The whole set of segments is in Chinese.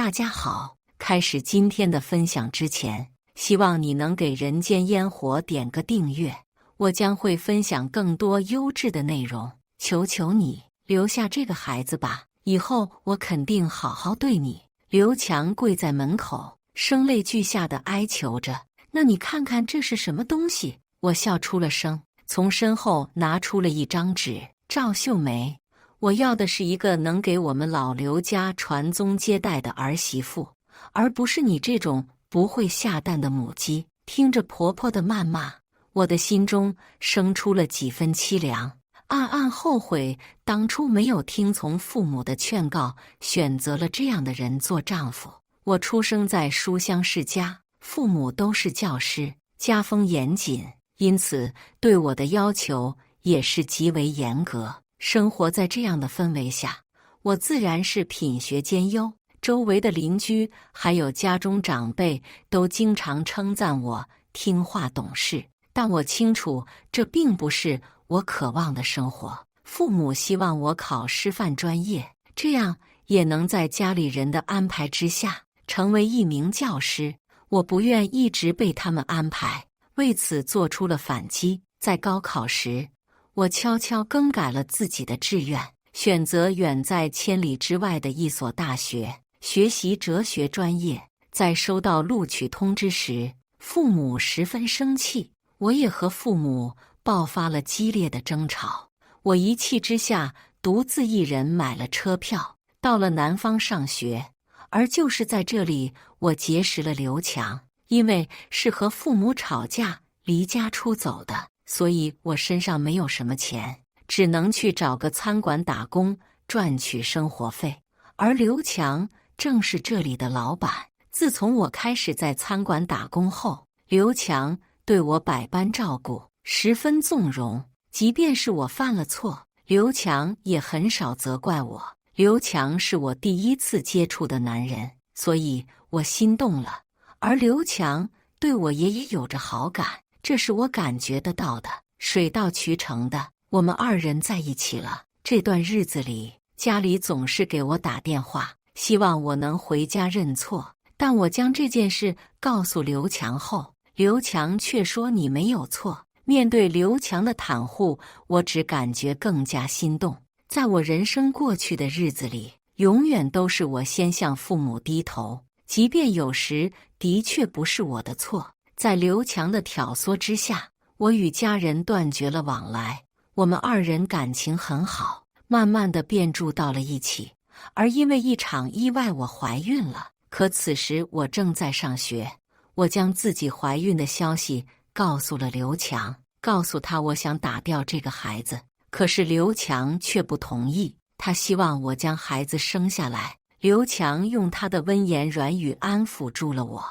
大家好，开始今天的分享之前，希望你能给人间烟火点个订阅，我将会分享更多优质的内容，求求你留下这个孩子吧，以后我肯定好好对你。刘强跪在门口，声泪俱下的哀求着：“那你看看这是什么东西？”我笑出了声，从身后拿出了一张纸：“赵秀梅，我要的是一个能给我们老刘家传宗接代的儿媳妇，而不是你这种不会下蛋的母鸡。”听着婆婆的谩骂，我的心中生出了几分凄凉，暗暗后悔当初没有听从父母的劝告，选择了这样的人做丈夫。我出生在书香世家，父母都是教师，家风严谨，因此对我的要求也是极为严格。生活在这样的氛围下，我自然是品学兼优，周围的邻居还有家中长辈都经常称赞我听话懂事，但我清楚这并不是我渴望的生活。父母希望我考师范专业，这样也能在家里人的安排之下成为一名教师。我不愿一直被他们安排，为此做出了反击。在高考时，我悄悄更改了自己的志愿，选择远在千里之外的一所大学，学习哲学专业。在收到录取通知时，父母十分生气，我也和父母爆发了激烈的争吵。我一气之下，独自一人买了车票，到了南方上学。而就是在这里，我结识了刘强。因为是和父母吵架离家出走的，所以我身上没有什么钱，只能去找个餐馆打工赚取生活费。而刘强正是这里的老板。自从我开始在餐馆打工后，刘强对我百般照顾，十分纵容。即便是我犯了错，刘强也很少责怪我。刘强是我第一次接触的男人，所以我心动了。而刘强对我也有着好感，这是我感觉得到的。水到渠成的，我们二人在一起了。这段日子里，家里总是给我打电话，希望我能回家认错。但我将这件事告诉刘强后，刘强却说你没有错。面对刘强的袒护，我只感觉更加心动。在我人生过去的日子里，永远都是我先向父母低头，即便有时的确不是我的错。在刘强的挑唆之下，我与家人断绝了往来。我们二人感情很好，慢慢的便住到了一起。而因为一场意外，我怀孕了。可此时我正在上学，我将自己怀孕的消息告诉了刘强，告诉他我想打掉这个孩子。可是刘强却不同意，他希望我将孩子生下来。刘强用他的温言软语安抚住了我，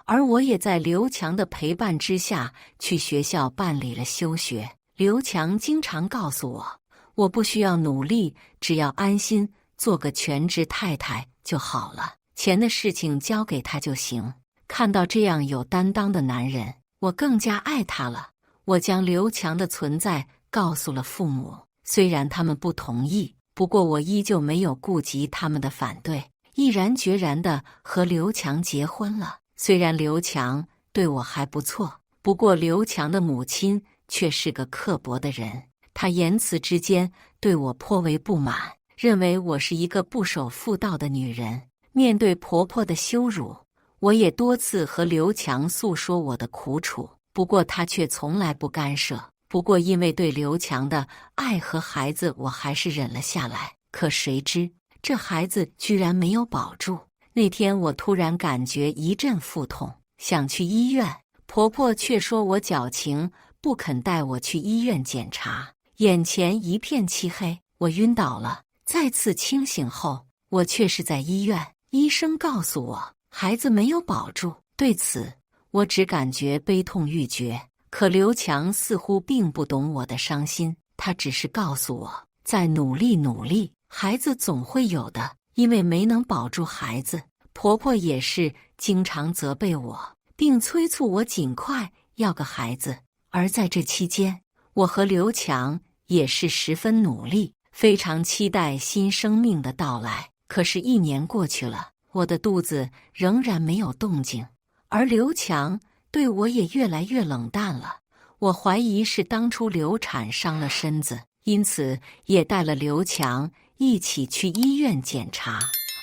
而我也在刘强的陪伴之下去学校办理了休学。刘强经常告诉我，我不需要努力，只要安心做个全职太太就好了，钱的事情交给他就行。看到这样有担当的男人，我更加爱他了。我将刘强的存在告诉了父母，虽然他们不同意，不过我依旧没有顾及他们的反对，毅然决然地和刘强结婚了。虽然刘强对我还不错，不过刘强的母亲却是个刻薄的人，她言辞之间对我颇为不满，认为我是一个不守妇道的女人。面对婆婆的羞辱，我也多次和刘强诉说我的苦楚，不过他却从来不干涉。不过因为对刘强的爱和孩子，我还是忍了下来。可谁知这孩子居然没有保住。那天我突然感觉一阵腹痛，想去医院，婆婆却说我矫情，不肯带我去医院检查。眼前一片漆黑，我晕倒了。再次清醒后，我却是在医院，医生告诉我孩子没有保住。对此，我只感觉悲痛欲绝。可刘强似乎并不懂我的伤心，他只是告诉我，再努力努力，孩子总会有的。因为没能保住孩子，婆婆也是经常责备我，并催促我尽快要个孩子。而在这期间，我和刘强也是十分努力，非常期待新生命的到来。可是1年过去了，我的肚子仍然没有动静，而刘强对我也越来越冷淡了。我怀疑是当初流产伤了身子，因此也带了刘强一起去医院检查，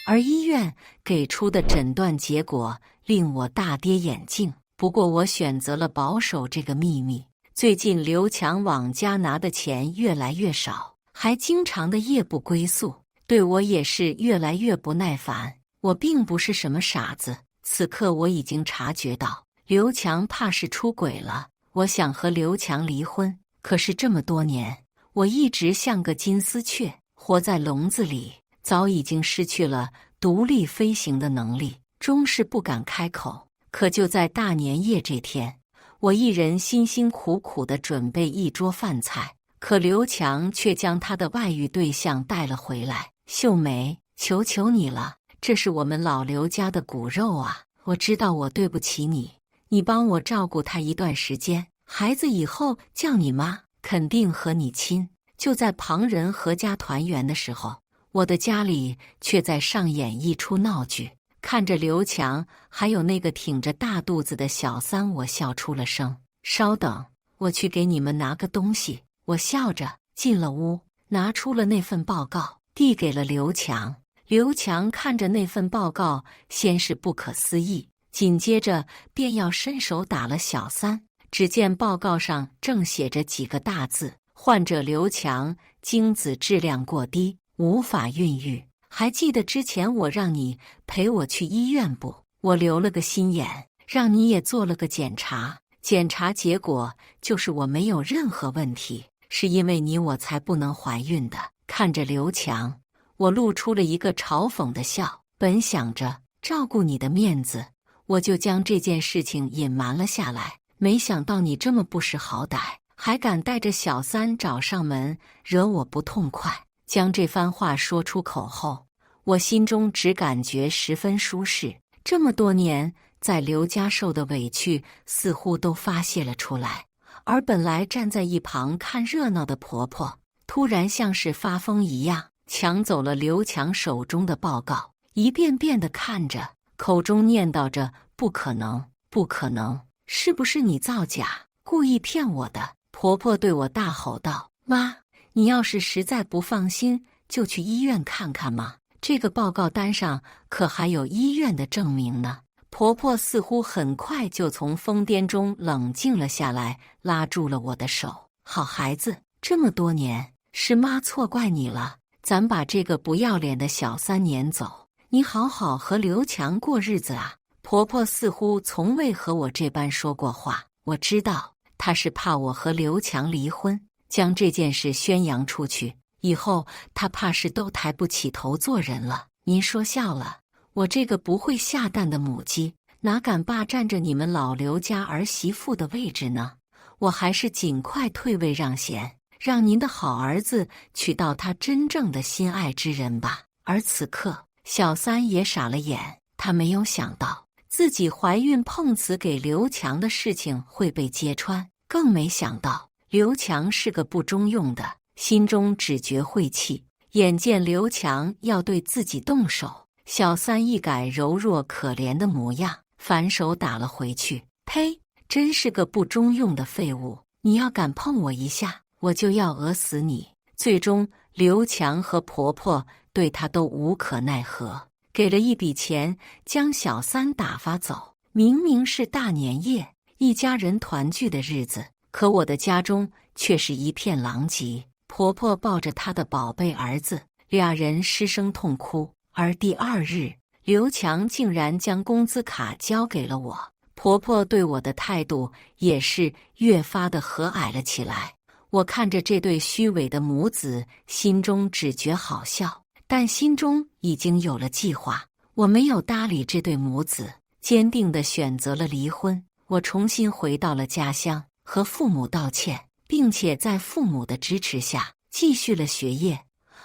而医院给出的诊断结果令我大跌眼镜。不过我选择了保守这个秘密。最近刘强往家拿的钱越来越少，还经常的夜不归宿，对我也是越来越不耐烦。我并不是什么傻子，此刻我已经察觉到刘强怕是出轨了。我想和刘强离婚，可是这么多年，我一直像个金丝雀，活在笼子里，早已经失去了独立飞行的能力，终是不敢开口。可就在大年夜这天，我一人辛辛苦苦地准备一桌饭菜，可刘强却将他的外遇对象带了回来。秀梅，求求你了，这是我们老刘家的骨肉啊！我知道我对不起你，你帮我照顾他一段时间，孩子以后叫你妈，肯定和你亲。就在旁人阖家团圆的时候，我的家里却在上演一出闹剧。看着刘强还有那个挺着大肚子的小三，我笑出了声。稍等，我去给你们拿个东西。我笑着进了屋，拿出了那份报告，递给了刘强。刘强看着那份报告，先是不可思议，紧接着便要伸手打了小三。只见报告上正写着几个大字：患者刘强精子质量过低，无法孕育。还记得之前我让你陪我去医院不？我留了个心眼，让你也做了个检查。检查结果就是我没有任何问题，是因为你我才不能怀孕的。看着刘强，我露出了一个嘲讽的笑。本想着照顾你的面子，我就将这件事情隐瞒了下来，没想到你这么不识好歹，还敢带着小三找上门，惹我不痛快。将这番话说出口后，我心中只感觉十分舒适。这么多年在刘家受的委屈似乎都发泄了出来，而本来站在一旁看热闹的婆婆，突然像是发疯一样，抢走了刘强手中的报告，一遍遍地看着，口中念叨着：“不可能，不可能，是不是你造假，故意骗我的？”婆婆对我大吼道：“妈！你要是实在不放心，就去医院看看嘛。这个报告单上可还有医院的证明呢。”婆婆似乎很快就从疯癫中冷静了下来，拉住了我的手：“好孩子，这么多年是妈错怪你了，咱把这个不要脸的小三撵走，你好好和刘强过日子啊。”婆婆似乎从未和我这般说过话，我知道她是怕我和刘强离婚。将这件事宣扬出去以后，他怕是都抬不起头做人了。您说笑了，我这个不会下蛋的母鸡，哪敢霸占着你们老刘家儿媳妇的位置呢？我还是尽快退位让贤，让您的好儿子娶到他真正的心爱之人吧。而此刻，小三也傻了眼，他没有想到自己怀孕碰瓷给刘强的事情会被揭穿，更没想到刘强是个不中用的，心中只觉晦气。眼见刘强要对自己动手，小三一改柔弱可怜的模样，反手打了回去。呸！真是个不中用的废物！你要敢碰我一下，我就要讹死你！最终，刘强和婆婆对他都无可奈何，给了一笔钱，将小三打发走。明明是大年夜，一家人团聚的日子，可我的家中却是一片狼藉。婆婆抱着她的宝贝儿子，俩人失声痛哭。而第二日，刘强竟然将工资卡交给了我，婆婆对我的态度也是越发的和蔼了起来。我看着这对虚伪的母子，心中只觉好笑，但心中已经有了计划。我没有搭理这对母子，坚定地选择了离婚。我重新回到了家乡，和父母道歉，并且在父母的支持下继续了学业。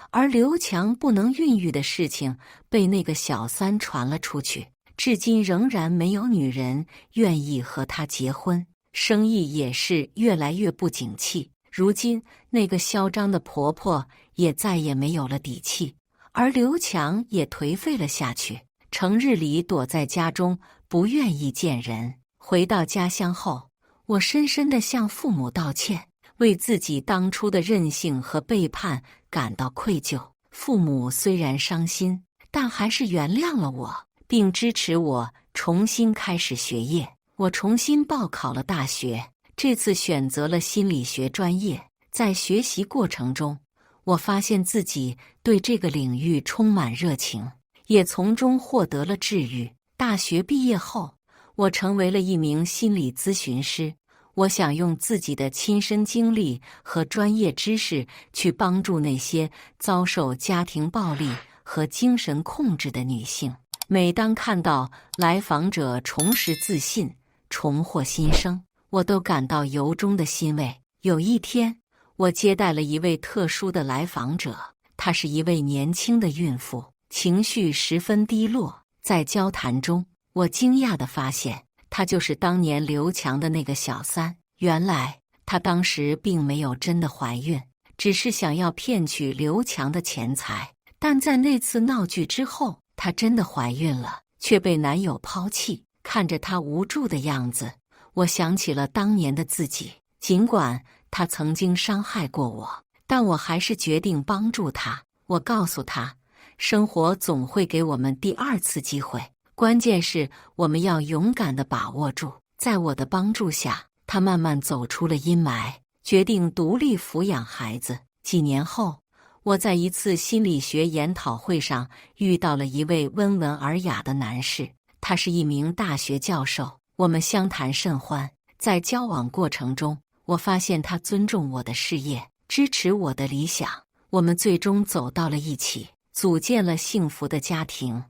而刘强不能孕育的事情被那个小三传了出去，至今仍然没有女人愿意和他结婚，生意也是越来越不景气。如今那个嚣张的婆婆也再也没有了底气，而刘强也颓废了下去。成日里躲在家中，不愿意见人。回到家乡后，我深深地向父母道歉，为自己当初的任性和背叛感到愧疚。父母虽然伤心，但还是原谅了我，并支持我重新开始学业。我重新报考了大学，这次选择了心理学专业。在学习过程中，我发现自己对这个领域充满热情，也从中获得了治愈。大学毕业后，我成为了一名心理咨询师。我想用自己的亲身经历和专业知识去帮助那些遭受家庭暴力和精神控制的女性。每当看到来访者重拾自信、重获新生，我都感到由衷的欣慰。有一天，我接待了一位特殊的来访者，她是一位年轻的孕妇，情绪十分低落。在交谈中，我惊讶地发现，她就是当年刘强的那个小三。原来，她当时并没有真的怀孕，只是想要骗取刘强的钱财。但在那次闹剧之后，她真的怀孕了，却被男友抛弃。看着她无助的样子，我想起了当年的自己。尽管他曾经伤害过我，但我还是决定帮助他。我告诉他，生活总会给我们第二次机会，关键是我们要勇敢地把握住。在我的帮助下，他慢慢走出了阴霾，决定独立抚养孩子。几年后，我在一次心理学研讨会上遇到了一位温文尔雅的男士，他是一名大学教授，我们相谈甚欢。在交往过程中，我发现他尊重我的事业，支持我的理想，我们最终走到了一起，组建了幸福的家庭。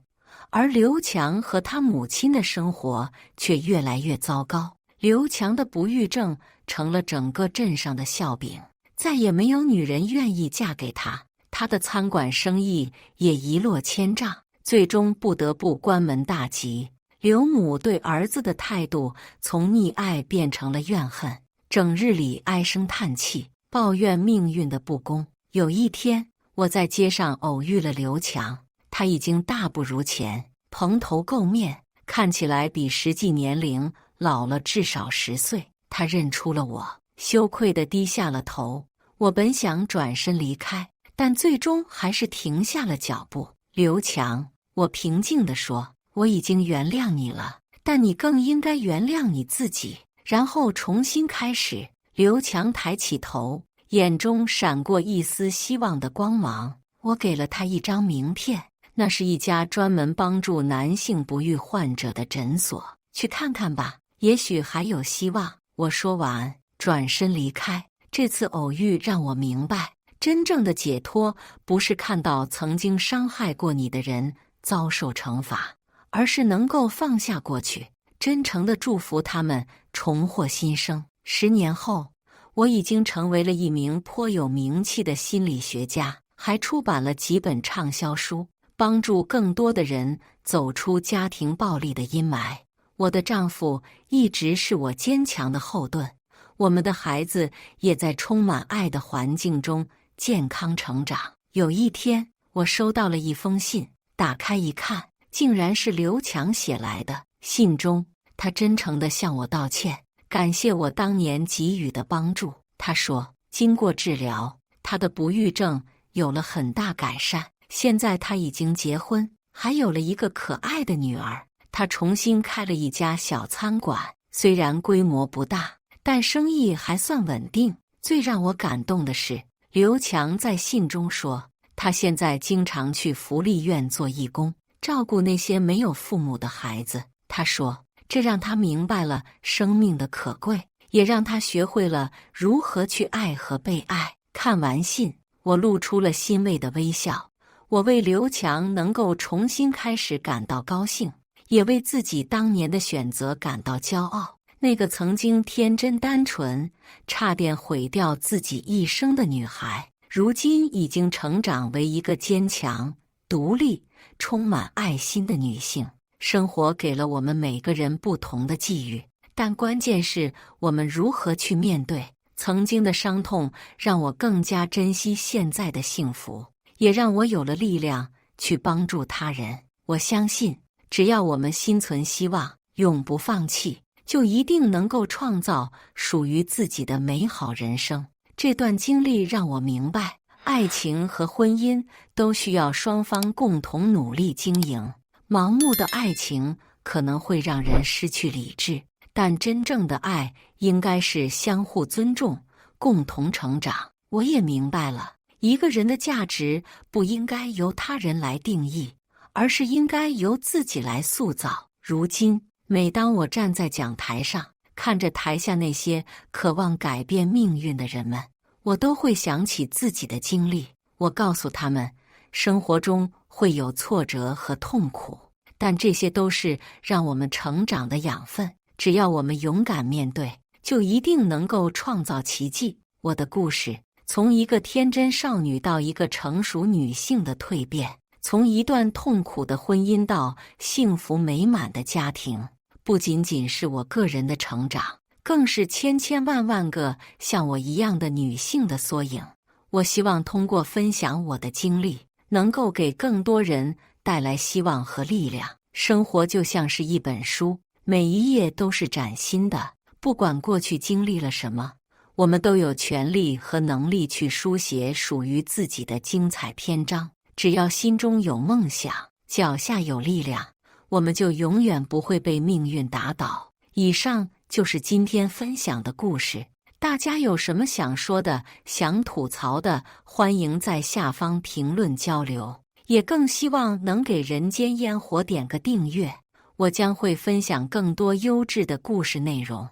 而刘强和他母亲的生活却越来越糟糕。刘强的不育症成了整个镇上的笑柄，再也没有女人愿意嫁给他，他的餐馆生意也一落千丈，最终不得不关门大吉。刘母对儿子的态度从溺爱变成了怨恨，整日里唉声叹气，抱怨命运的不公。有一天，我在街上偶遇了刘强，他已经大不如前，蓬头垢面，看起来比实际年龄老了至少10岁。他认出了我，羞愧地低下了头。我本想转身离开，但最终还是停下了脚步。刘强，我平静地说，我已经原谅你了，但你更应该原谅你自己，然后重新开始。刘强抬起头，眼中闪过一丝希望的光芒。我给了他一张名片，那是一家专门帮助男性不育患者的诊所，去看看吧，也许还有希望。我说完，转身离开。这次偶遇让我明白，真正的解脱不是看到曾经伤害过你的人遭受惩罚，而是能够放下过去，真诚地祝福他们重获新生。10年后，我已经成为了一名颇有名气的心理学家，还出版了几本畅销书，帮助更多的人走出家庭暴力的阴霾。我的丈夫一直是我坚强的后盾，我们的孩子也在充满爱的环境中健康成长。有一天，我收到了一封信，打开一看，竟然是刘强写来的。信中，他真诚地向我道歉，感谢我当年给予的帮助。他说，经过治疗，他的不育症有了很大改善，现在他已经结婚，还有了一个可爱的女儿。他重新开了一家小餐馆，虽然规模不大，但生意还算稳定。最让我感动的是，刘强在信中说，他现在经常去福利院做义工，照顾那些没有父母的孩子。他说，这让他明白了生命的可贵，也让他学会了如何去爱和被爱。看完信，我露出了欣慰的微笑。我为刘强能够重新开始感到高兴，也为自己当年的选择感到骄傲。那个曾经天真单纯，差点毁掉自己一生的女孩，如今已经成长为一个坚强、独立、充满爱心的女性。生活给了我们每个人不同的际遇，但关键是我们如何去面对。曾经的伤痛让我更加珍惜现在的幸福，也让我有了力量去帮助他人。我相信，只要我们心存希望，永不放弃，就一定能够创造属于自己的美好人生。这段经历让我明白，爱情和婚姻都需要双方共同努力经营。盲目的爱情可能会让人失去理智，但真正的爱应该是相互尊重，共同成长。我也明白了，一个人的价值不应该由他人来定义，而是应该由自己来塑造。如今，每当我站在讲台上，看着台下那些渴望改变命运的人们，我都会想起自己的经历。我告诉他们，生活中会有挫折和痛苦，但这些都是让我们成长的养分。只要我们勇敢面对，就一定能够创造奇迹。我的故事，从一个天真少女到一个成熟女性的蜕变，从一段痛苦的婚姻到幸福美满的家庭，不仅仅是我个人的成长，更是千千万万个像我一样的女性的缩影。我希望通过分享我的经历，能够给更多人带来希望和力量。生活就像是一本书，每一页都是崭新的。不管过去经历了什么，我们都有权利和能力去书写属于自己的精彩篇章。只要心中有梦想，脚下有力量，我们就永远不会被命运打倒。以上就是今天分享的故事。大家有什么想说的、想吐槽的，欢迎在下方评论交流。也更希望能给人间烟火点个订阅，我将会分享更多优质的故事内容。